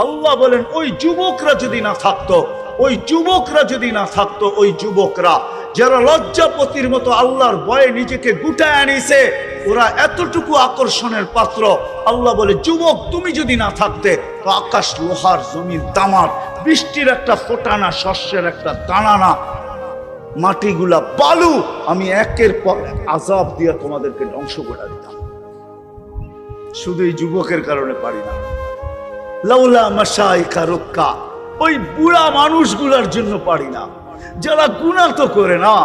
আল্লাহ বলেন ওই যুবকরা যদি না থাকতো, ওই যুবকরা যদি না থাকতো, ওই যুবকরা যারা লজ্জাপতির মতো আল্লাহর ভয়ে নিজেকে গুটায় আনিছে, ওরা এতটুকু আকর্ষণের পাত্র। আল্লাহ বলে যুবক তুমি যদি না থাকতে তো আকাশ লোহার, জমিন তামার, বৃষ্টির একটা ফোঁটা না, শস্যের একটা দানা না, মাটিগুলা বালু, আমি একের পর আযাব দিয়ে তোমাদেরকে ধ্বংস করে দিতাম। শুধু এই যুবকের কারণে পারি না। লাউলা মাশাইখা রুক্কা, ওই বুড়া মানুষগুলার জন্য পারি না, যারা গুনাহ তো করে না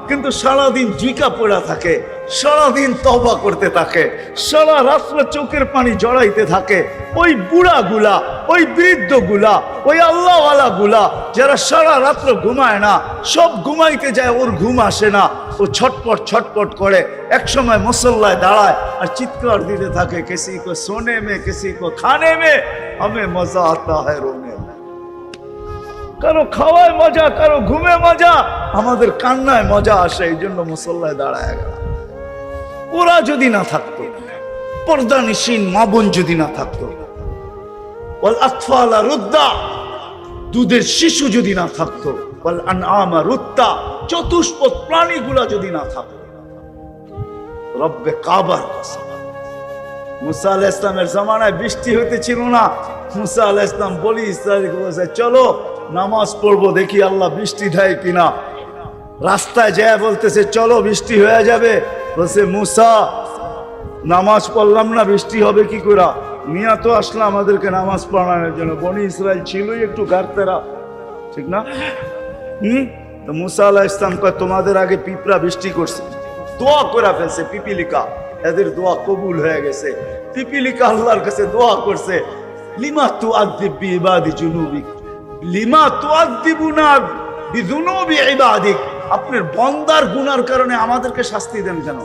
কিন্তু সারাদিন জিকা পড়া থাকে, সারাদিন তওবা করতে থাকে, সারা রাত্র চোখের পানি জড়াইতে থাকে। ওই বুড়াগুলা, ওই বৃদ্ধগুলা, ওই আল্লাহওয়ালা গুলা যারা সারা রাত্র ঘুমায় না, সব ঘুমাইতে যায়, ওর ঘুম আসে না, ও ছটপট ছটপট করে, এক সময় মুসল্লায় দাঁড়ায় আর চিৎকার দিতে থাকে, কিসি কো সোনে মে, কিসি কো খানে মে, হমে মজা আতা হ্যায় রোনে মে। কারো খাওয়ায় মজা, কারো ঘুমে মজা, আমাদের কান্নায় মজা আসে, এই জন্য মুসল্লায় দাঁড়ায় গেল। ওরা যদি না থাকতো, পর্দানিসীন মা বোন যদি না থাকতো, ওয়াল আতফালা রুদ্দা, দুধের শিশু যদি না থাকতো, ওয়াল আনআমা রুত্তা, চতুষ্পদ প্রাণীগুলা যদি না থাকতো, রব্বে কাবার কসম। মুসা আলাইহিস সালামের জামানায় বৃষ্টি হইতেছিল না, মুসা আলাইহিস সালাম বলি ইসরাইলকে বলেছে চলো নামাজ পড়বো, দেখি আল্লাহ বৃষ্টি দেয় কিনা। রাস্তায় যায় বলতেছে চলো বৃষ্টি হয়ে যাবে, বলছে মুসা নামাজ পড়লাম না বৃষ্টি হবে কি করে? মিয়া তো আসলে আমাদেরকে নামাজ পড়ানোর জন্য, বনি ইসরাইল ছিলই একটু গার্তেরা, ঠিক না? তো মুসা আলাইহিস সালাম কয় তোমাদের আগে পিঁপড়া বৃষ্টি করছে, দোয়া করে ফেলছে পিপিলিকা, এদের দোয়া কবুল হয়ে গেছে। পিপিলিকা আল্লাহর কাছে দোয়া করছে, লিমা তুআযযিব বিইবাদি জুনুবিক, লিমা তুআযযিবুনা বিযুনুবি ইবাদিক, আপনার বান্দার গুনার কারণে আমাদেরকে শাস্তি দেন কেন?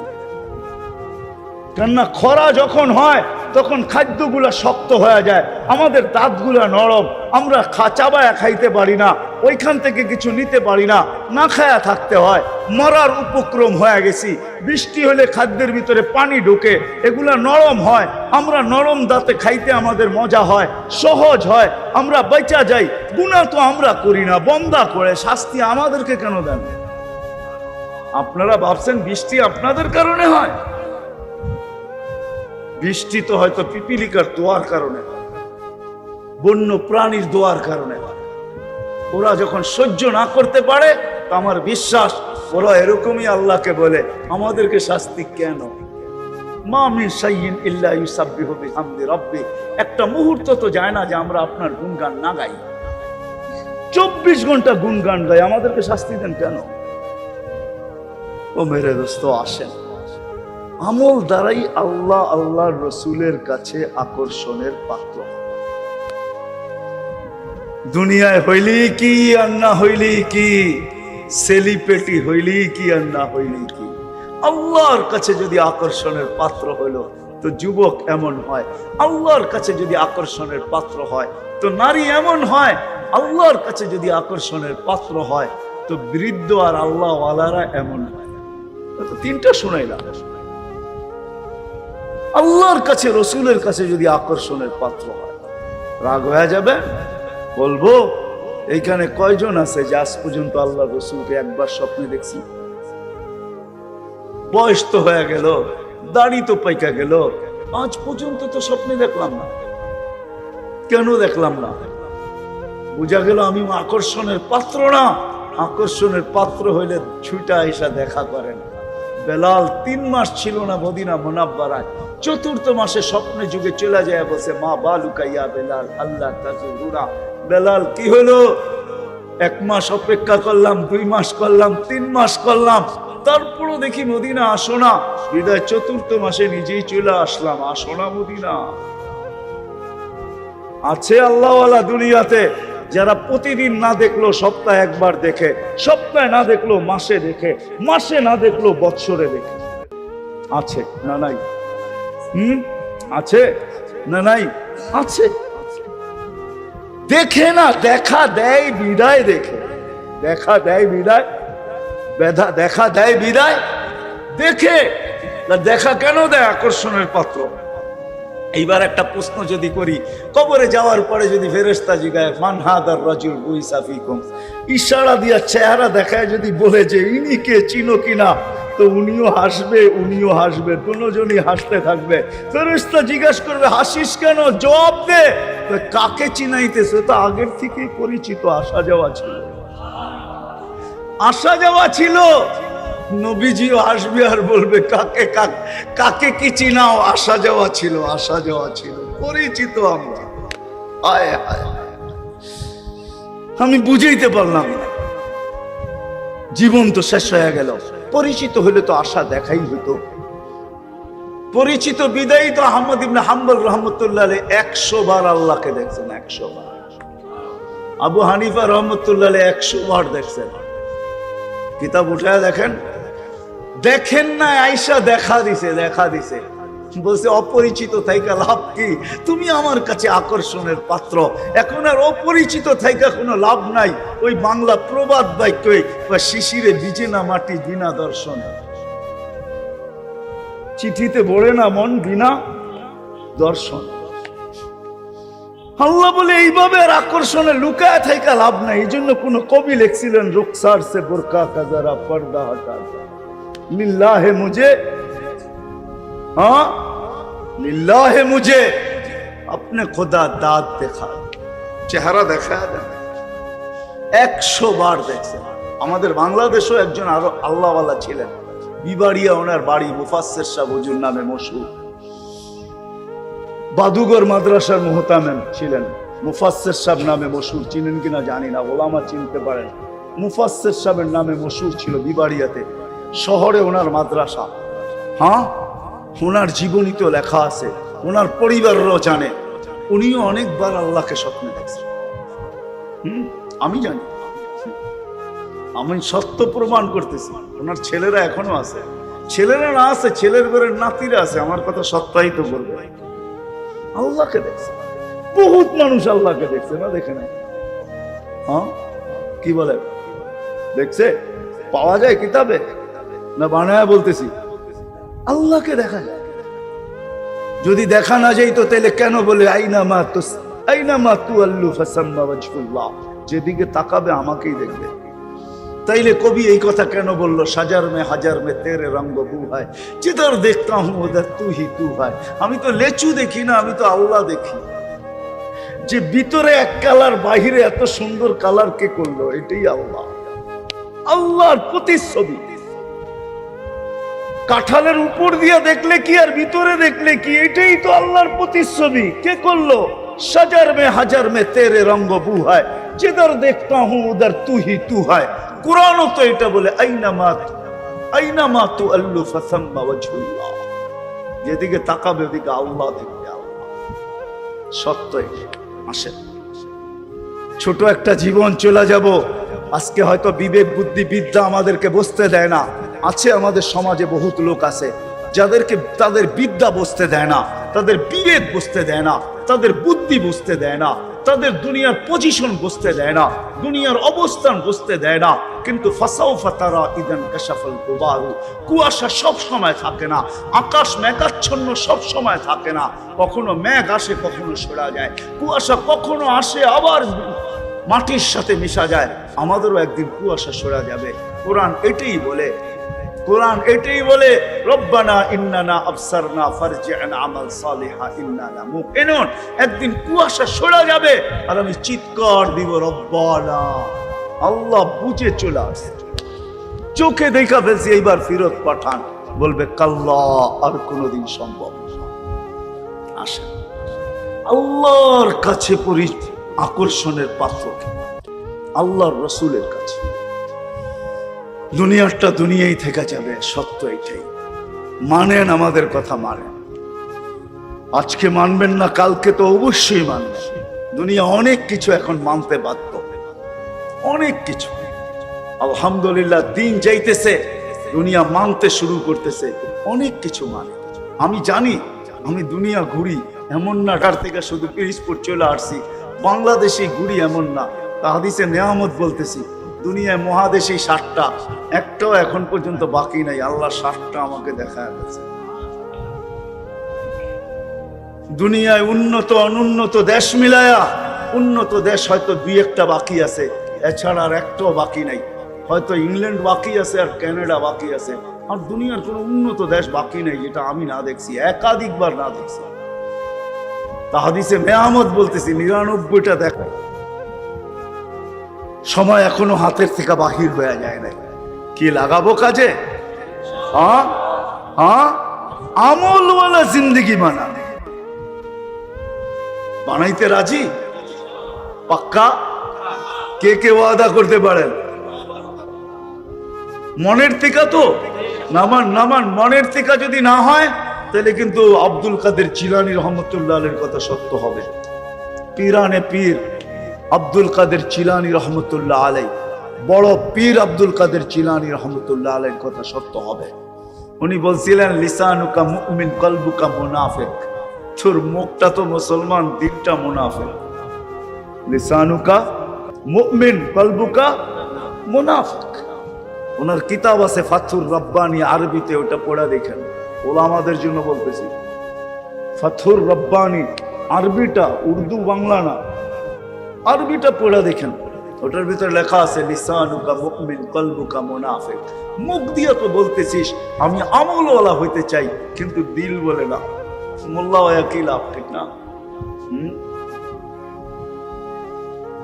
কেননা খরা যখন হয় তখন খাদ্যগুলা শক্ত হয়ে যায়, আমাদের দাঁতগুলা নরম, আমরা চাবায়া খাইতে পারি না, ওইখান থেকে কিছু নিতে পারি না, না খায়া থাকতে হয়, মরার উপক্রম হয়ে গেছি। বৃষ্টি হলে খাদ্যের ভিতরে পানি ঢোকে, এগুলা নরম হয়, আমরা নরম দাঁতে খাইতে আমাদের মজা হয়, সহজ হয়, আমরা বেঁচা যাই। গুনাহ তো আমরা করি না, বন্দা করে, শাস্তি আমাদেরকে কেন দেন? আপনারা ভাবছেন বৃষ্টি আপনাদের কারণে হয়? বৃষ্টি তো হয়তো পিপিলিকার দোয়ার কারণে, বন্য প্রাণীর দোয়ার কারণে। ওরা যখন সহ্য না করতে পারে, তো আমার বিশ্বাস ওরা এরকমই আল্লাহকে বলে আমাদেরকে শাস্তি কেন? মা মিন শাইইন ইল্লা ইউসাব্বিহু বিহামদি রাব্বি, একটা মুহূর্ত তো যায় না যে আমরা আপনার গুণগান না গাই। 24 ঘন্টা গুণগান গাই, আমাদেরকে শাস্তি দেন কেন? ও মেরে দোস্ত আসেন, আমল দ্বারাই আল্লাহ আল্লাহর রসুলের কাছে আকর্ষণের পাত্র। দুনিয়ায় হইলি কি আর না হইলি কি, সেলিব্রিটি হইলি কি আর না হইলি কি, আল্লাহর কাছে যদি আকর্ষণের পাত্র হইল তো যুবক এমন হয়, আল্লাহর কাছে যদি আকর্ষণের পাত্র হয় তো নারী এমন হয়, আল্লাহর কাছে যদি আকর্ষণের পাত্র হয় তো বৃদ্ধ আর আল্লাহ ওয়ালারা এমন হয়। তো তিনটা শুনাইলাম। আল্লাহর কাছে, রসুলের কাছে যদি আকর্ষণের পাত্র হয়, রাগ হয়ে যাবে? বলবো এইখানে কয়জন আছে যে আজ পর্যন্ত আল্লাহ রসুলকে একবার স্বপ্নে দেখছি? বয়স তো হয়ে গেল, দাড়ি তো পাইকা গেল, আজ পর্যন্ত তো স্বপ্নে দেখলাম না। কেন দেখলাম না? বুঝা গেল আমি আকর্ষণের পাত্র না। আকর্ষণের পাত্র হইলে ছুটা এসা দেখা করেন। বেলাল 3 মাস ছিল না মদিনা মুনাব্বারায়, 4th মাসে স্বপ্নে যুগে চলে যায়, বলছে মা বালুকা ইয়া বেলাল আল্লাহ তাজুরুনা। বেলাল কি হলো? 1 মাস অপেক্ষা করলাম, 2 মাস করলাম, 3 মাস করলাম, তারপরও দেখি মদিনা আসো না। বিদায় 4th মাসে নিজেই চলে আসলাম, আসো না মদিনা। আছে আল্লাহওয়ালা দুনিয়াতে যারা প্রতিদিন না দেখলো সপ্তাহে একবার দেখে, সপ্তাহে না দেখলো মাসে দেখে, মাসে না দেখলো বৎসরে দেখে। আছে না নাই? আছে না নাই? আছে। দেখে না, দেখা দেয় বিদায় দেখে, দেখা দেয় বিদায়, দেখা দেয় বিদায় দেখে। দেখা কেন দেয়? আকর্ষণের পাত্র। এইবার একটা প্রশ্ন যদি করি, কবরে যাওয়ার পরে যদি ফেরেশতা জিগায় মান হাদার রাজুল বুইসা ফিকুম, ইশারা দিয়া চেহারা দেখায় যদি বলে যে ইনি কে, চিনো কিনা, তো উনিও হাসবে উনিও হাসবে, দুজনই হাসতে থাকবে। ফেরেশতা জিজ্ঞাসা করবে হাসিস কেন, জবাব দে, কাকে চিনাইতেছে, তো আগের থেকেই পরিচিত, আসা যাওয়া ছিল, আসা যাওয়া ছিল। নবীজিও আসবে আর বলবে কাকে কাকে কি চিনাও, আসা যাওয়া ছিল, আসা যাওয়া ছিল, পরিচিত আমরা। আয় হায়, আমি বুঝাইতে পারলাম না, জীবন তো শেষ হয়ে গেল। পরিচিত হলে তো আশা দেখাই হতো। পরিচিত বিদায়ী তো আহমদ ইবনে হাম্বল রহমতুল্লাহ আলাইহি 100 বার আল্লাহকে দেখছেন, 100 বার। আবু হানিফা রহমতুল্লাহ আলাইহি 100 বার দেখছেন। কিতাব উঠায় দেখেন, দেখেন না, আয়েশা দেখা দিছে, দেখা দিছে, বলছে অপরিচিত থাইকা লাভ কি, তুমি আমার কাছে আকর্ষণের পাত্র, এখন আর অপরিচিত থাইকা কোনো লাভ নাই। ওই বাংলা প্রবাদ বাক্যই, শিশিরে ভিজে না মাটি বিনা দর্শনে, চিঠিতে ভরে না মন বিনা দর্শন। আল্লাহ বলে এইভাবে আর আকর্ষণে লুকায় থাইকা লাভ নাই। এই জন্য কোন কবি লিখছিলেন, রুখসার সে বুরকা কা জরা পর্দা হটা লিল্লাহে মুঝে, हाँ लिल्लाहे मुझे अपने खुदा दाद देखा, চেহারা দেখা দেন। 100 বার দেখছেন। আমাদের বাংলাদেশও একজন আরো আল্লাহওয়ালা ছিলেন, বিবাড়িয়া, ওনার বাড়ি, মুফাসসির সাহেব হুজুর নামে মশহুর, বাদুগর মাদ্রাসার মুহতামিম ছিলেন, মুফাসসির সাহেব নামে মশহুর, চিনেন কিনা জানি না, ওলামা চিনতে পারেন। মুফাসসির সাহেবের নামে মশহুর ছিল বিবাড়িয়াতে, শহরে ওনার মাদ্রাসা। হ্যাঁ, ওনার জীবনীতেও লেখা আছে, ওনার পরিবারও জানে, উনিও অনেকবার আল্লাহকে স্বপ্নে দেখছেন। আমি জানি, আমি সত্য প্রমাণ করতেছি। ওনার ছেলেরা এখনো আছে, ছেলেরা না আছে, ছেলের ঘরের নাতিরা আছে, আমার কথা সত্যায়িত করবে। আল্লাহকে দেখছে, বহুত মানুষ আল্লাহকে দেখছে, না দেখে নাই? হ্যাঁ, কি বলে দেখছে? পাওয়া যায় কিতাবে না বানায় বলতেছি? আল্লাহকে দেখা যায়। যদি দেখা না যাইতো তাহলে কেন বলে আইনামা তুআল্লু ফাসাম্মা ওয়াজহুল্লাহ, যেদিকে তাকাবে আমাকেই দেখবে। তাইলে কবি এই কথা কেন বললো, সাজার মে হাজার মে তেরে রঙ্গ বু হয়, जिधर देखता हूं उधर तू ही तू है। আমি তো লেচু দেখি না, আমি তো আল্লাহ দেখি। যে ভিতরে এক কালার, বাহিরে এত সুন্দর কালার কে করলো, এটাই আল্লাহ, আল্লাহর প্রতিচ্ছবি। কাঁঠালের উপর দিয়ে দেখলে কি আর ভিতরে দেখলে কি, এটাই তো আল্লাহর প্রতিচ্ছবি। কে করলো? সাজার মে হাজার মে তেরে রঙ্গ বু হয়, जिधर देखता हूं उधर तू ही तू है। কুরআনও তো এটা বলে, আইনামা তুআল্লু ফাসাম্মা ওয়াজহুল্লাহ, যেদিকে তাকাবে ওদিকে আল্লাহ দেখবে। আল্লাহ সত্যই আসে। ছোট একটা জীবন চলে যাব। আজকে হয়তো বিবেক বুদ্ধি বিদ্যা আমাদেরকে বুঝতে দেয় না। আছে আমাদের সমাজে বহুত লোক আছে যাদেরকে তাদের বিদ্যা বুঝতে দেয় না, তাদের বিবেক বুঝতে দেয় না, তাদের বুদ্ধি বুঝতে দেয় না, তাদের দুনিয়ার পজিশন বুঝতে দেয় না, দুনিয়ার অবস্থান বুঝতে দেয় না। কিন্তু ফাসাউফা তারা ইদান কাশাফাল গুবারু, কুয়াশা সব সময় থাকে না, আকাশ মেঘাচ্ছন্ন সব সময় থাকে না, কখনো মেঘ আসে কখনো সরা যায়, কুয়াশা কখনো আসে আবার মাটির সাথে মিশা যায়। আমাদেরও একদিন কুয়াশা সরা যাবে। কোরআন এটাই বলে, কোরআন এটাই বলে, রব্বানা ইন্নানা আবসারনা ফারজি'না আমাল সালিহা ইন্নানা মুকিনুন। একদিন কুয়াশা সরা যাবে আর আমি চিৎকার দিব, রব্বানা, আল্লাহ বুঝে চলে আসে, চোখে দেখা ফেলছি, এইবার ফিরত পাঠান। বলবে কাল্লা, আর কোনোদিন সম্ভব আসে। আল্লাহর কাছে আকর্ষণের পাত্র কি? আল্লাহর রসুলের কাছে। দুনিয়াটা দুনিয়াই থেকে যাবে, সত্য এটাই। মানেন আমাদের কথা, মানেন। আজকে মানবেন না, কালকে তো অবশ্যই মানবেন। দুনিয়া অনেক কিছু এখন মানতে বাধ্য, অনেক কিছু। আলহামদুলিল্লাহ, দিন যাইতেছে, দুনিয়া মানতে শুরু করতেছে, অনেক কিছু মানে। আমি জানি, আমি দুনিয়া ঘুরি, এমন না ঢাকার থেকে শুধু পিরিজপুর চলে আসছি, বাংলাদেশে ঘুরি এমন না। হাদিসে নেয়ামত বলতেছি, দুনিয়ায় মহাদেশে 60টা, একটাও এখন পর্যন্ত বাকি নাই। আল্লাহ 60টা আমাকে দেখায় গেছে। দুনিয়ায় উন্নত অনুন্নত দেশ মিলায়া উন্নত দেশ হয়তো দুই একটা বাকি আছে, এছাড়া আর একটাও বাকি নাই। হয়তো ইংল্যান্ড বাকি আছে আর কানাডা বাকি আছে, আর দুনিয়ার কোনো উন্নত দেশ বাকি নেই যেটা আমি না দেখছি, একাধিকবার না দেখছি। তা হাদিসে মেয়ামত বলতেছি 99টা দেখায়, সময় এখনো হাতের থেকে বাহির হয়ে যায় নাই। কি লাগাবো কাজে? হ্যাঁ হ্যাঁ, আমলওয়ালা জিন্দগি বানাইতে রাজি? পাক্কা? কে কে ওয়াদা করতে পারেন? মনের থেকে তো নামান মনের থেকে যদি না হয় তাহলে কিন্তু আব্দুল কাদের জিলানী রহমতুল্লাহ আলাইহির কথা সত্য হবে। পীরানে পীর আব্দুল কাদের জিলানী রহমতুল্লাহ আলাইহি, বড় পীর আব্দুল কাদের জিলানী রহমতুল্লাহ আলাইহির কথা সত্য হবে। উনি বলছিলেন, লিসানুকা মুমিন কলবুকা মুনাফিক। তোর মুখটা তো মুসলমান, দিলটা মুনাফিক। লিসানুকা মুমিন কলবুকা মুনাফিক। ওনার কিতাব আছে ফাথুর রব্বানি, আরবিতে, ওটা পড়া দেখেন। ওলামাদের জন্য বলতেছি, ফাথুর রব্বানি আরবিটা, উর্দু বাংলা না, আরবিটা পড়া দেখেন। ওটার ভিতরে লেখা আছে লিসানুকা মুমিন কলবুকা মুনাফিক। মুখ দিয়ে তো বলতেছিস আমি আমলওয়ালা হইতে চাই, কিন্তু দিল বলে না। মোল্লা কি লাভ, ঠিক না?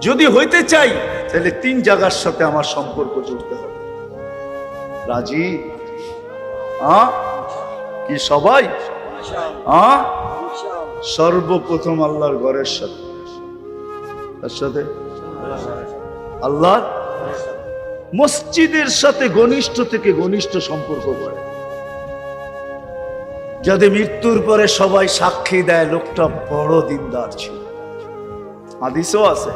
যদি হইতে চাই তাহলে 3 জায়গার সাথে আমার সম্পর্ক জুড়তে হবে। রাজি? কি সবাই? সর্বপ্রথম আল্লাহর ঘরের সাথে, তার সাথে আল্লাহর মসজিদের সাথে ঘনিষ্ঠ থেকে ঘনিষ্ঠ সম্পর্ক করে, যাতে মৃত্যুর পরে সবাই সাক্ষী দেয় লোকটা বড় দিনদার ছিল। হাদিসও আছে,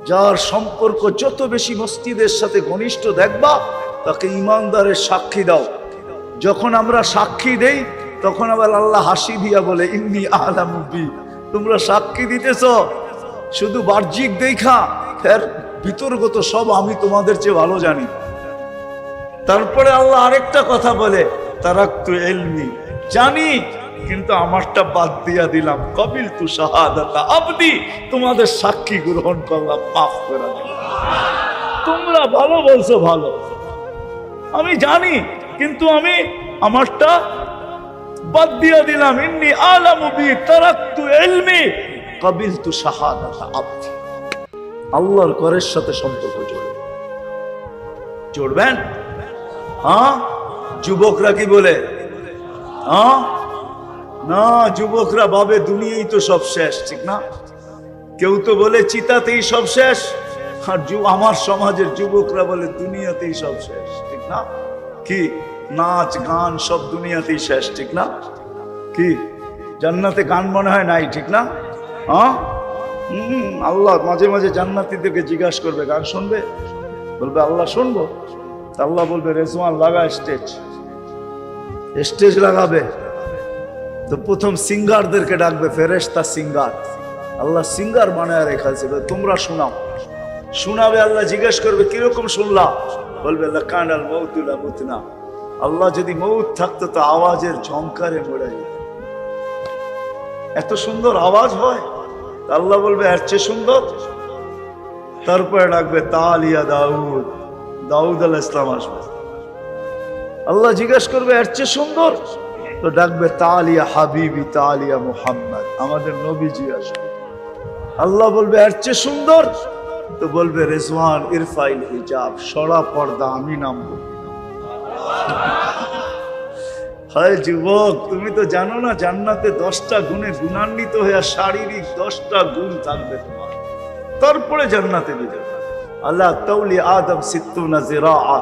যার সম্পর্ক যত বেশি মসজিদের সাথে ঘনিষ্ঠ দেখবা তাকে ইমানদারের সাক্ষী দাও। যখন আমরা সাক্ষী দেই তখন আবার আল্লাহ হাসি দিয়া বলে, ইন্নী আ'লামু বি, তোমরা সাক্ষী দিতেছ শুধু বাহ্যিক দেখা, এর ভিতরগত সব আমি তোমাদের চেয়ে ভালো জানি। তারপরে আল্লাহ আরেকটা কথা বলে, তারাকতু ইলমি, জানি কিন্তু আমারটা বাদ দিয়া দিলাম, কবিলতু শাহাদাতা আবদি, তোমাদের সাক্ষী গ্রহণ করলাম, মাফ করে দিলাম। তোমরা ভালো বলছো, ভালো, আমি জানি কিন্তু আমি আমারটা বাদ দিয়া দিলাম। ইন্নী আ'লামু বি তারাকতু ইলমি কবিলতু শাহাদাতা আবদি। আল্লাহর ঘরের সাথে সম্পর্ক জোড়বেন। যুবকরা কি বলে? না, যুবকরা ভাবে দুনিয়াই তো সব শেষ, ঠিক না? কেউ তো বলে চিতাতেই সব শেষ, আর আমার সমাজের যুবকরা বলে দুনিয়াতেই সব শেষ, ঠিক না? কি নাচ গান সব দুনিয়াতেই শেষ, ঠিক না? কি জান্নাতে গান মনে হয় নাই, ঠিক না? আল্লাহ মাঝে মাঝে জান্নাতীদেরকে জিজ্ঞাসা করবে, গান শুনবে? বলবে আল্লাহ শুনবো। আল্লাহ বলবে, রেজওয়ান লাগা স্টেজ লাগাবে। তো প্রথম সিঙ্গারদেরকে ডাকবে, ফেরেশতা সিঙ্গার। আল্লাহ সিঙ্গার বানায় রেখেছে, তোমরা শোনাবে। আল্লাহ জিজ্ঞেস করবে, কিরকম শুনলা? বলবে লাকানাল মাউতু লা মুতনা। আল্লাহ যদি মৌত থাকতো তো আওয়াজের ঝংকারে মরে যেত। এত সুন্দর আওয়াজ হয়। আল্লাহ বলবে এর চেয়ে সুন্দর। তারপরে ডাকবে তালিয়া দাউদ, দাউদ আলাইহিস সালাম আসবে। আল্লাহ জিজ্ঞেস করবে এর চেয়ে সুন্দর, তো ডাকবে তালিয়া হাবিবি, তালিয়া মুহাম্মদ, আমাদের নবীজি আসবে। আল্লাহ বলবে এর চেয়ে সুন্দর, তো বলবে রেজওয়ান ইরফাইল হিজাব, সরা পর্দা, আমি নামবো। হায় যুবক, তুমি তো জানো না জান্নাতে 10টা গুণে গুণান্বিত হয়ে শারীরিক 10টা গুণ থাকবে তোমার, তারপরে জান্নাতে দিবে। আল্লাহ তাওলি আদম 60 জিরাআ,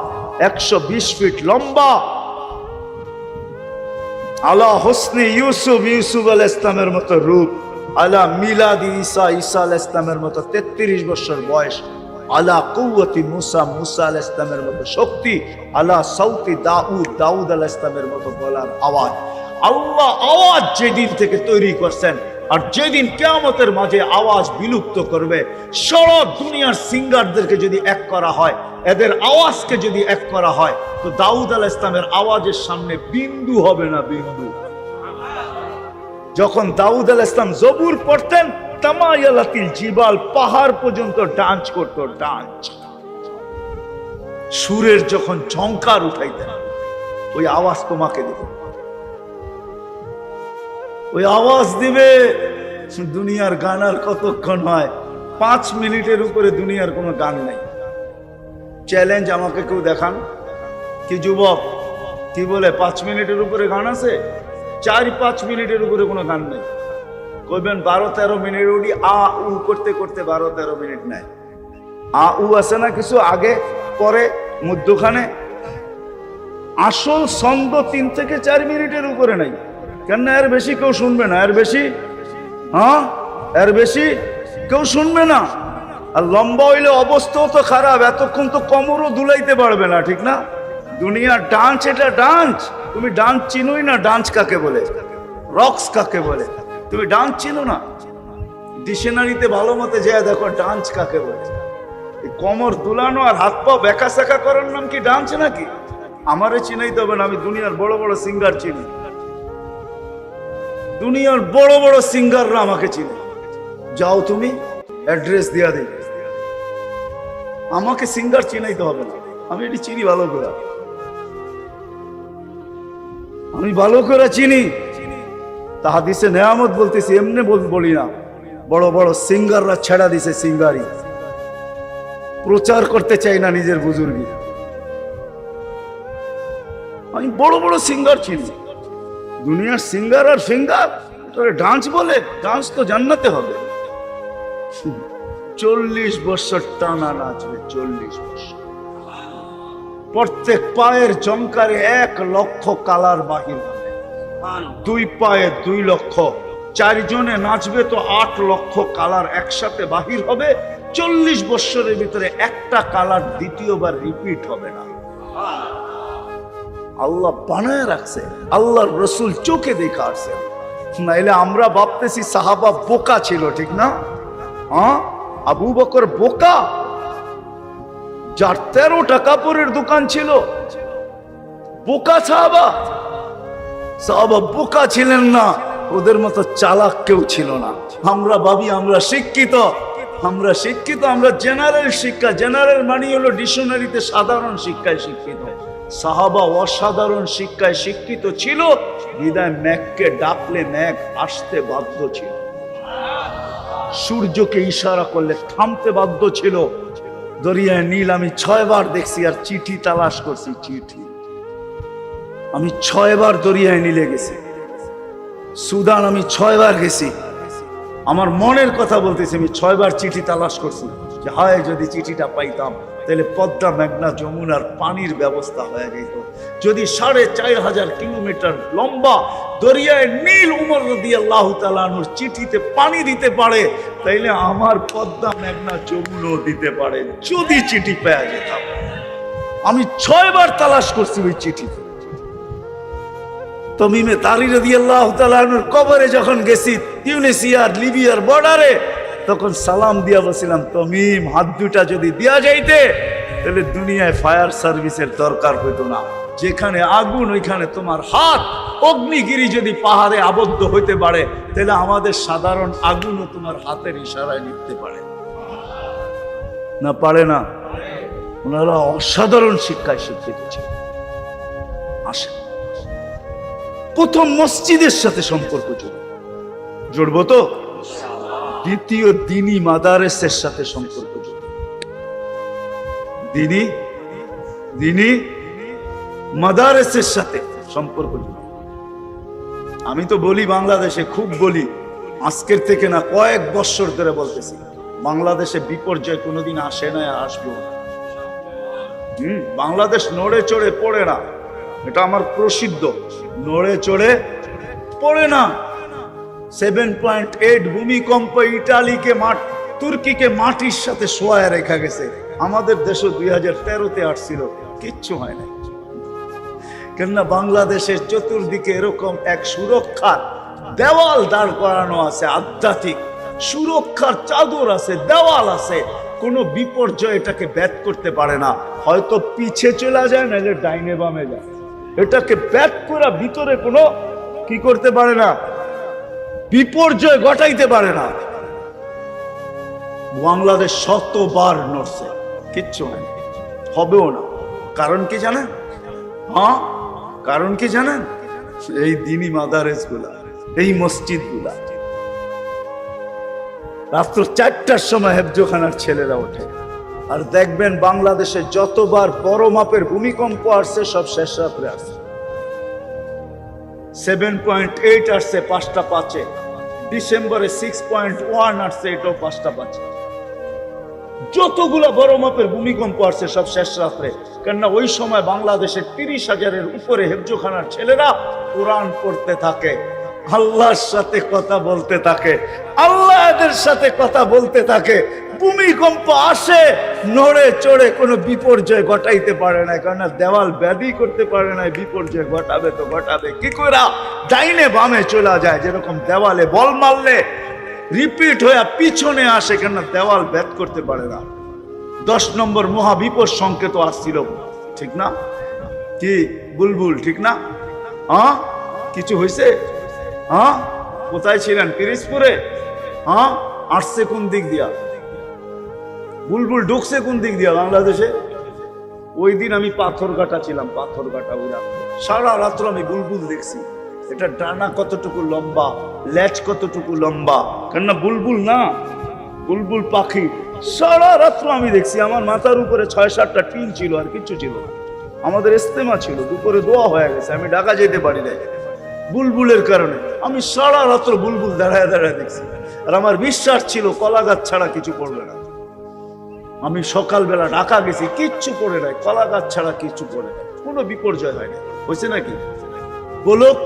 120 ফিট লম্বা। আলা হোসনে ইউসুফ, ইউসুফ আলাইহিস সালামের মতো রূপ। আলা মিলাদি ঈসা, ঈসা আলাইহিস সালামের মতো 33 বছর বয়স। আলা কুওয়াতি মুসা, মুসা আলাইহিস সালামের মতো শক্তি। আলা সাউতি দাউদ, দাউদ আলাইহিস সালামের মতো গলার আওয়াজ। আল্লাহ আওয়াজ যেদিন থেকে তৈরি করছেন, আর যেদিন কিয়ামতের মাঝে আওয়াজ বিলুপ্ত করবে, সারা দুনিয়ার সিঙ্গারদেরকে যদি এক করা হয়, এদের আওয়াজকে যদি এক করা হয়, তো দাউদ আলাইহিস সালামের আওয়াজের সামনে বিন্দু হবে না, বিন্দু। যখন দাউদ আলাইহিস সালাম জবুর পড়তেন, তামায়ালাতিল জিবাল, পাহাড় পর্যন্ত ডান্স করতো, ডান্স। সুরের যখন ঝংকার উঠাইতেন, ওই আওয়াজ তোমাকে দিবে, ওই আওয়াজ দিবে। দুনিয়ার গান আর কতক্ষণ হয়? 5 মিনিটের উপরে দুনিয়ার কোনো গান নাই। চ্যালেঞ্জ, আমাকে কেউ দেখান কি যুবক, কি বলে 5 মিনিটের উপরে গান আছে? 4-5 মিনিটের উপরে কোনো গান নেই। কইবেন 12-13 মিনিট উঠি আ উ করতে করতে 12-13 মিনিট নেয়। আ উ আছে না কিছু আগে পরে মধ্যখানে, আসল ছন্দ 3 থেকে 4 মিনিটের উপরে নাই। কেন? এর বেশি কেউ শুনবে না, এর বেশি, হ্যাঁ এর বেশি কেউ শুনবে না। আর লম্বা হইলে অবস্থাও তো খারাপ, এতক্ষণ তো কোমরও দুলাইতে পারবে না, ঠিক না? দুনিয়ার ডান্স, এটা ডান্স। তুমি ডান্স চিনোই না, ডান্স কাকে বলে, রক্স কাকে বলে, তুমি ডান্স চিনো না। ডিকশনারিতে ভালো মতে যায় দেখো ডান্স কাকে বলে। কোমর দুলানো আর হাত পা বেকা সেকা করার নাম কি ডান্স নাকি? আমারে চিনাইতে হবে না, আমি দুনিয়ার বড় বড় সিঙ্গার চিনি, দুনিয়ার বড় বড় সিঙ্গাররা আমাকে চিনে। যাও তুমি অ্যাড্রেস দিয়া দেই, আমাকে সিঙ্গার চিনাইতে হবে না, আমি এটি চিনি ভালো করে, আমি ভালো করে চিনি। তা হাদিসে নেয়ামত বলতেছি, এমনি বলি না। বড় বড় সিঙ্গাররা ছেড়া দিছে সিঙ্গারি, প্রচার করতে চাই না নিজের বুজুর্গি। আমি বড় বড় সিঙ্গার চিনি, দুনিয়ার সিঙ্গার আর ফিঙ্গার ডান্স বলে। ডান্স তো জান্নাতে হবে। 40 বছর টানা নাচবে, 40 বছর। প্রত্যেক পায়ের জমকারে 1 লক্ষ কালার বাহির হবে, 2 পায়ে 2 লক্ষ, 4 জনে নাচবে তো 8 লক্ষ কালার একসাথে বাহির হবে। 40 বছরের ভিতরে একটা কালার দ্বিতীয়বার রিপিট হবে না। আল্লাহ বানায় রাখছে, আল্লাহর রসুল চোখে দেখা আসছে। নাইলে আমরা ভাবতেছি সাহাবা বোকা ছিল, ঠিক না? হ্যাঁ, আবু বকর বোকা, যার 13টা কাপড়ের দোকান ছিল, বোকা সাহাবা। সাহাবা বোকা ছিলেন না, ওদের মতো চালাক কেউ ছিল না। আমরা ভাবি আমরা শিক্ষিত, আমরা শিক্ষিত, আমরা জেনারেল শিক্ষা। জেনারেল মানে হলো ডিকশনারিতে সাধারণ শিক্ষায় শিক্ষিত। সাহাবা অসাধারণ শিক্ষায় শিক্ষিত ছিল, বিদায় মেঘকে ডাকলে মেঘ আসতে বাধ্য ছিল, সূর্যকে ইশারা করলে থামতে বাধ্য ছিল। দরিয়ায় নীল আমি 6 বার দেখছি, আর চিঠি তালাশ করছি, চিঠি আমি 6 বার দরিয়ায় নীলে গেছি। সুদান আমি 6 বার গেছি, আমার মনের কথা বলতেছি, আমি 6 বার চিঠি তালাশ করছি যে হায় যদি চিঠিটা পাইতাম তাহলে পদ্মা, মেঘনা, যমুনার পানির ব্যবস্থা হয়ে যেত। যদি 4500 কিলোমিটার লম্বা দরিয়ায় নীল উমর রাদিয়াল্লাহু তাআলা আনহুর চিঠিতে পানি দিতে পারে, তাইলে আমার পদ্মা, মেঘনা, যমুনাও দিতে পারে, যদি চিঠি পেয়ে যেতাম। আমি 6 বার তালাশ করছি ওই চিঠিতে। তমিমে তারি রাদিয়াল্লাহু তাআলা আনহুর কবরে যখন গেছি, তিউনিসিয়ার লিবিয়ার বর্ডারে, তখন সালাম দিয়া বলছিলাম, তমিম হাত দুটা যদি দিয়া যাইতে তাহলে দুনিয়ায় ফায়ার সার্ভিসের দরকার হইতো না। যেখানে আগুন ওইখানে তোমার হাত। অগ্নিগিরি যদি পাহাড়ে আবদ্ধ হইতে পারে, তাহলে আমাদের সাধারণ আগুনও তোমার হাতের ইশারায় নিতে পারে না? পারে না? ওনারা অসাধারণ শিক্ষায় শিক্ষিত ছিল। আসে প্রথম মসজিদের সাথে সম্পর্ক জড়বো তো, দ্বিতীয় দিনী মাদারেসের সাথে সম্পর্ক জড়বো। দিনী মাদারেসের সাথে সম্পর্ক জড়বো। আমি তো বলি বাংলাদেশে, খুব বলি, আজকের থেকে না কয়েক বছর ধরে বলতেছি, বাংলাদেশে বিপর্যয় কোনোদিন আসে না, আসবো না। বাংলাদেশ নড়ে চড়ে পড়ে না, এটা আমার প্রসিদ্ধ। নড়ে চড়ে পড়ে না। 7.8 ভূমিকম্প ইটালিকে তুর্কিকে মাটির সাথে শোয়ায় রেখা গেছে। আমাদের দেশও 2013-তে আসছিল, কিচ্ছু হয় না। কেননা বাংলাদেশের চতুর্দিকে এরকম এক সুরক্ষার দেওয়াল দাঁড় করানো আছে, আধ্যাত্মিক সুরক্ষার চাদর আছে, দেওয়াল আছে। কোনো বিপর্যয় এটাকে ব্যাট করতে পারে না। হয়তো পিছে চলে যায়, নাহলে ডাইনে বামে যায়, এটাকে ব্যাট করা ভিতরে কোনো কি করতে পারে না। বিপর্যয় ঘটাইতে পারে না। বাংলাদেশ শতবার নড়ছে, কিচ্ছু হয়নি, হবেও না। কারণ কি জানেন? হ্যাঁ, কারণ কি জানেন? এই দিনী মাদারেস গুলা, এই মসজিদ গুলা। রাত্র 4টার সময় হেফজোখানার ছেলেরা ওঠে, আর দেখবেন বাংলাদেশে যতবার বড় মাপের ভূমিকম্প আসছে সব শেষ রাত্রে আসছে। 7.8 আসছে 5টা 5-এ, ডিসেম্বরে 6.1 আসছে, এটাও 5টা 5-এ। যতগুলা বড় মাপের ভূমিকম্প আসছে সব শেষ রাত্রে। কেননা ওই সময় বাংলাদেশের 30,000-এর উপরে হেফজোখানার ছেলেরা কোরআন পড়তে থাকে, আল্লাহর সাথে কথা বলতে থাকে, আল্লাহ এদের সাথে কথা বলতে থাকে। ভূমিকম্প আসে, নড়ে চড়ে কোনো বিপর্যয় ঘটাইতে পারে না, কেননা দেওয়াল ব্যাধি করতে পারে না। বিপর্যয় ঘটাবে তো ঘটাবে কি করে? ডাইনে বামে চলে যায়, যেরকম দেওয়ালে বল মারলে রিপিট হয়ে পিছনে আসে, কেননা দেওয়াল ভেদ করতে পারে না। 10 নম্বর মহাবিপদ সংকেত আসছিল, ঠিক না? কি বুলবুল, ঠিক না? হ্যাঁ, কিছু হয়েছে? হ্যাঁ, কোথায় ছিলেন? পিরিজপুরে? হ্যাঁ, আসছে কোন দিক দিয়া? বুলবুল ঢুকছে কোন দিক দিয়া বাংলাদেশে? ওই দিন আমি পাথরঘাটা ছিলাম, পাথরঘাটা উড়া সারা রাত্র আমি বুলবুল দেখছি। এটা ডানা কতটুকু লম্বা, লেজ কতটুকু লম্বা, কেননা বুলবুল না, বুলবুল পাখি। সারা রাত্র আমি দেখছি। আমার মাথার উপরে 6-7টা টিন ছিল, আর কিচ্ছু ছিল না। আমাদের ইস্তেমা ছিল, দুপুরে দোয়া হয়ে গেছে, আমি ঢাকা যেতে পারি নাই বুলবুলের কারণে। আমি সারা রাত্র বুলবুল দাঁড়ায় দাঁড়ায় দেখছি, আর আমার বিশ্বাস ছিল কলা গাছ ছাড়া কিছু পড়বে না। আমি সকালবেলা ঢাকা গেছি, কিচ্ছু পড়ে নাই, কলা গাছ ছাড়া কিচ্ছু পড়ে নাই, কোনো বিপর্যয় হয়নি। হয়েছে নাকি? বলুক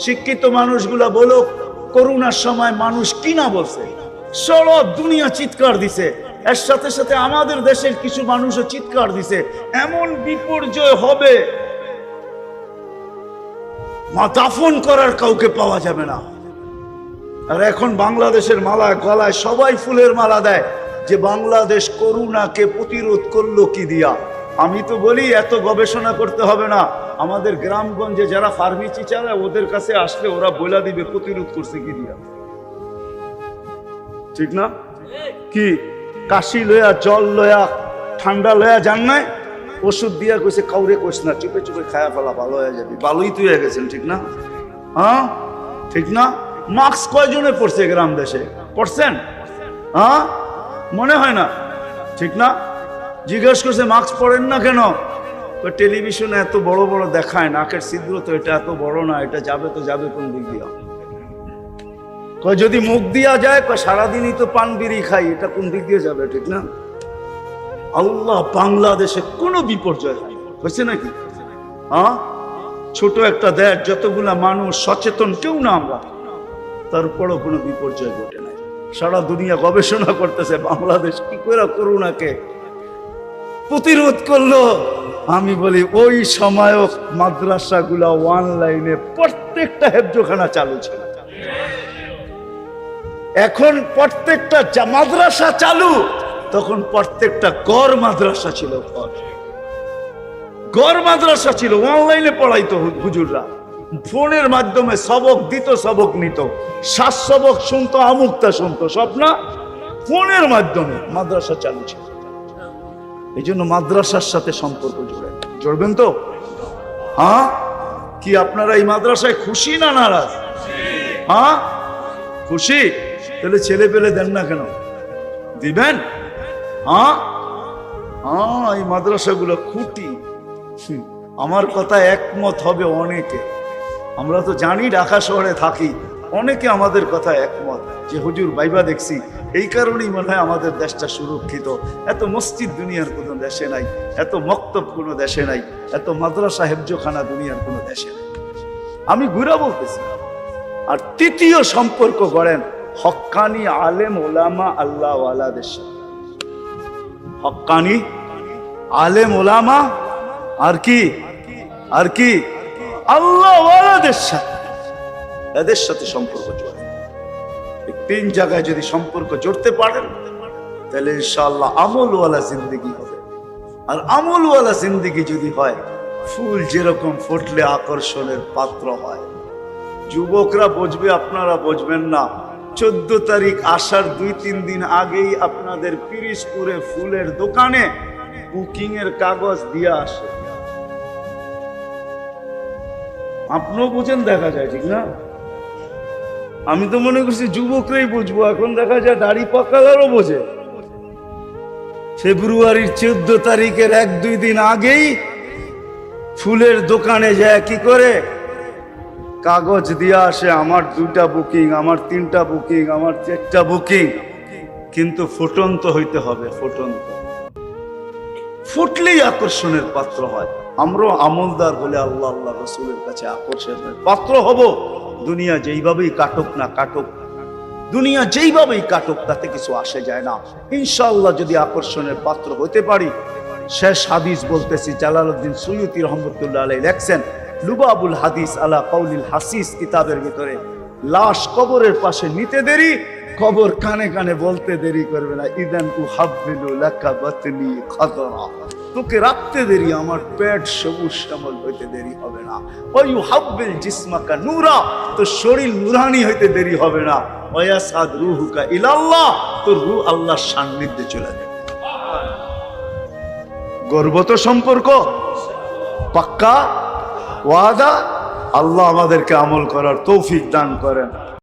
শিক্ষিত মানুষগুলা, বলুক করোনার সময় মানুষ কিনা বলছে, সারা দুনিয়া চিৎকার দিছে, এর সাথে সাথে আমাদের দেশের কিছু মানুষও চিৎকার দিছে এমন বিপর্যয় হবে, মা দাফন করার কাউকে পাওয়া যাবে না। আর এখন বাংলাদেশের মালা গলায় সবাই ফুলের মালা দেয়, যে বাংলাদেশ করোনাকে প্রতিরোধ করলো কি দিয়া। আমি তো বলি এত গবেষণা করতে হবে না, আমাদের গ্রামগঞ্জে যারা ফার্মেসি চালায় ওদের কাছে আসলে ওরা বলে দিবে প্রতিরোধ করছে কি দিয়া, ঠিক না? কি কাশি লয়া, জল লয়া, ঠান্ডা লয়া যান নাই, ওষুধ দিয়া কইছে কাউরে কইস না, চুপে চুপে খায়া ফেলা, ভালো হয়ে যাবি। ভালোই তুই হয়ে গেছেন, ঠিক না? হ্যাঁ, ঠিক না? মাস্ক কয়জনে পড়ছে গ্রাম দেশে? পড়ছেন? হ্যাঁ, মনে হয় না, ঠিক না? জিজ্ঞেস করছে মাস্ক পরেন না কেন? টেলিভিশনে এত বড় বড় দেখায়, নাকের ছিদ্র তো এটা এত বড় না, এটা যাবে তো যাবে কোন দিক দিয়া? যদি মুখ দিয়া যায়, সারাদিনই তো পান বিড়ি খাই, এটা কোন দিক দিয়ে যাবে, ঠিক না? আল্লাহ বাংলাদেশে কোনো বিপর্যয় হয়েছে নাকি? হ্যাঁ, ছোট একটা দেশ, যতগুলা মানুষ সচেতন, কেউ না আমরা, তারপরও কোনো বিপর্যয় ঘটে নাই। সারা দুনিয়া গবেষণা করতেছে বাংলাদেশ কি করে করোনাকে প্রতিরোধ করলো। আমি বলি ওই সময়ও মাদ্রাসাগুলা অনলাইনে প্রত্যেকটা হেফজোখানা চালু ছিল। এখন প্রত্যেকটা মাদ্রাসা চালু, তখন প্রত্যেকটা গড় মাদ্রাসা ছিল, গড় মাদ্রাসা ছিল। অনলাইনে পড়াইতো হুজুররা, ফোনের মাধ্যমে সবক দিত, সবক নিত, সবক শুনতো, আমুকটা শুনতো, সব না ফোনের মাধ্যমে মাদ্রাসা চালু ছিল। এই জন্য মাদ্রাসার সাথে সম্পর্ক জড়বেন তো? হ্যাঁ, কি আপনারা এই মাদ্রাসায় খুশি না নারাজ? হ্যাঁ, খুশি। তাহলে ছেলে পেলে দেন না কেন? দিবেন। হ্যাঁ, হ্যাঁ, এই মাদ্রাসাগুলো খুঁটি। আমার কথা একমত হবে অনেকে, আমরা তো জানি ঢাকা শহরে থাকি, অনেকে আমাদের কথা একমত যে হুজুর বাইবা দেখছি, এই কারণেই মনে হয় আমাদের দেশটা সুরক্ষিত। এত মসজিদ দুনিয়ার কোনো দেশে নাই, এত মক্তব কোনো দেশে নাই, এত মাদ্রাসা হেফজোখানা দুনিয়ার কোনো দেশে নাই। আমি ঘুরা বলতেছি। আর তৃতীয় সম্পর্ক গড়েন হক্কানি আলেম ওলামা আল্লাহ ওয়ালাদের সাথে। হক্কানি আলেম ওলামা আর কি, আর কি, আল্লাহ ওয়ালাদের সাথে, এদের সাথে সম্পর্ক জড়ে। এই 3 জায়গায় যদি সম্পর্ক জড়তে পারেন, তাহলে ইনশাআল্লাহ আমলওয়ালা জিন্দেগি হবে। আর আমলওয়ালা জিন্দেগি যদি হয়, ফুল যেরকম ফুটলে আকর্ষণের পাত্র হয়, যুবকরা বুঝবে, আপনারা বুঝবেন না। 14 তারিখ আসার 2-3 দিন আগেই আপনাদের পিরিজপুরে ফুলের দোকানে বুকিং এর কাগজ দিয়ে আসে। আপনিও বুঝেন, দেখা যায়, ঠিক না? আমি তো মনে করছি যুবকরাই বুঝবো, এখন দেখা যায় দাড়ি পাকালারও বোঝে। ফেব্রুয়ারির 14 তারিখের 1-2 দিন আগেই ফুলের দোকানে যায় কি করে কাগজ দিয়ে আসে, আমার 2টা বুকিং, আমার 3টা বুকিং, আমার 4টা বুকিং। কিন্তু ফুটন্ত হইতে হবে, ফুটন্ত। ফুটলেই আকর্ষণের পাত্র হয়। আমরাও আমলদার হলে আল্লাহ আল্লাহ রসুলের কাছে আকর্ষণের পাত্র হব। দুনিয়া যেইভাবেই কাটুক না কাটুক, দুনিয়া যেইভাবেই কাটুক, তাতে কিছু আসে যায় না। ইনশাআল্লাহ যদি আকর্ষণের পাত্র হতে পারি। শেষ হাদিস বলতেছি, জালালউদ্দিন সুয়ুতী রহমতুল্লাহ আলাইহি লেখছেন লুবাবুল হাদিস আলা কাউলিল হাসিস কিতাবের ভিতরে, লাশ কবরের পাশে নিতে দেরি, কবর কানে কানে বলতে দেরি করবে না। ইদান উহাব্বিলু লাকা বাতনি খাদরা, তোকে রাখতে দেরি, আমার পেট সবুজ শ্যামল হইতে দেরি হবে না। ওয়া ইউহাব্বিল জিসমাকা নূরা, তো শরীর নূরানি হইতে দেরি হবে না। ওয়া ইয়াসাদ রূহুকা ইলাল্লাহ, তো রূহ আল্লাহর সান্নিধ্যে চলে যাবে। গর্বত সম্পর্ক পাক্কা ওয়াদা। আল্লাহ আমাদেরকে আমল করার তৌফিক দান করেন।